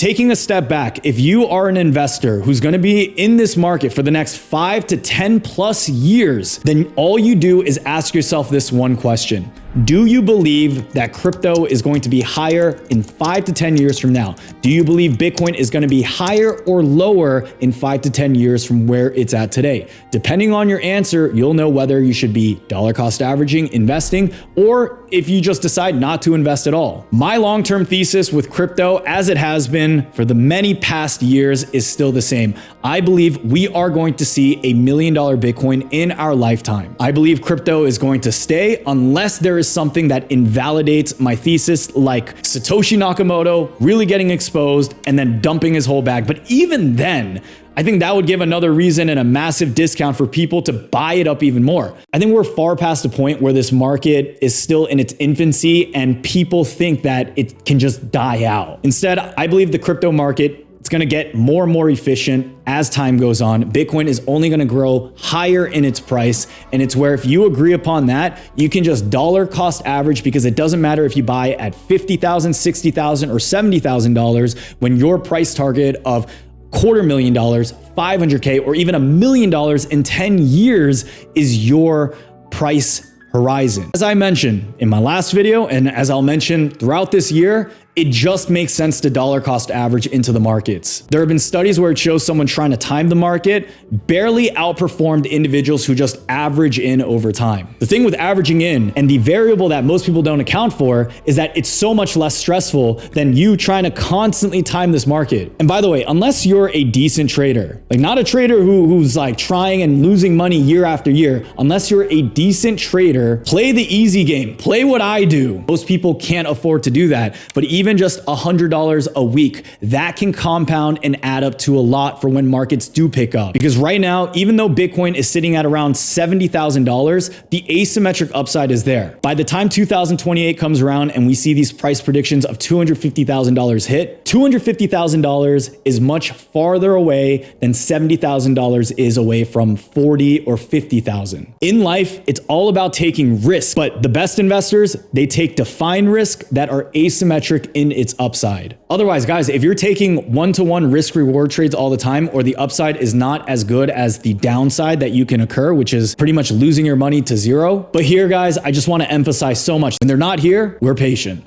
taking a step back, if you are an investor who's going to be in this market for the next 5 to 10 plus years, then all you do is ask yourself this one question. Do you believe that crypto is going to be higher in 5 to 10 years from now? Do you believe Bitcoin is going to be higher or lower in 5 to 10 years from where it's at today? Depending on your answer, you'll know whether you should be dollar cost averaging, investing, or if you just decide not to invest at all. My long-term thesis with crypto, as it has been for the many past years, is still the same. I believe we are going to see $1 million Bitcoin in our lifetime. I believe crypto is going to stay unless there is something that invalidates my thesis, like Satoshi Nakamoto really getting exposed and then dumping his whole bag. But even then, I think that would give another reason and a massive discount for people to buy it up even more. I think we're far past the point where this market is still in its infancy and people think that it can just die out. Instead, I believe the crypto market, it's going to get more and more efficient as time goes on. Bitcoin is only going to grow higher in its price. And it's where if you agree upon that, you can just dollar cost average, because it doesn't matter if you buy at $50,000, $60,000 or $70,000 when your price target of $250,000, $500K, or even $1 million in 10 years is your price horizon. As I mentioned in my last video, and as I'll mention throughout this year, it just makes sense to dollar cost average into the markets. There have been studies where it shows someone trying to time the market barely outperformed individuals who just average in over time. The thing with averaging in, and the variable that most people don't account for, is that it's so much less stressful than you trying to constantly time this market. And by the way, unless you're a decent trader, like not a trader who's like trying and losing money year after year, unless you're a decent trader, play the easy game, play what I do. Most people can't afford to do that, but even just $100 a week, that can compound and add up to a lot for when markets do pick up. Because right now, even though Bitcoin is sitting at around $70,000, the asymmetric upside is there. By the time 2028 comes around and we see these price predictions of $250,000 hit, $250,000 is much farther away than $70,000 is away from 40 or 50,000. In life, it's all about taking risk, but the best investors, they take defined risk that are asymmetric in its upside. Otherwise, guys, if you're taking one-to-one risk reward trades all the time, or the upside is not as good as the downside that you can occur, which is pretty much losing your money to zero. But here, guys, I just want to emphasize so much. When they're not here, we're patient.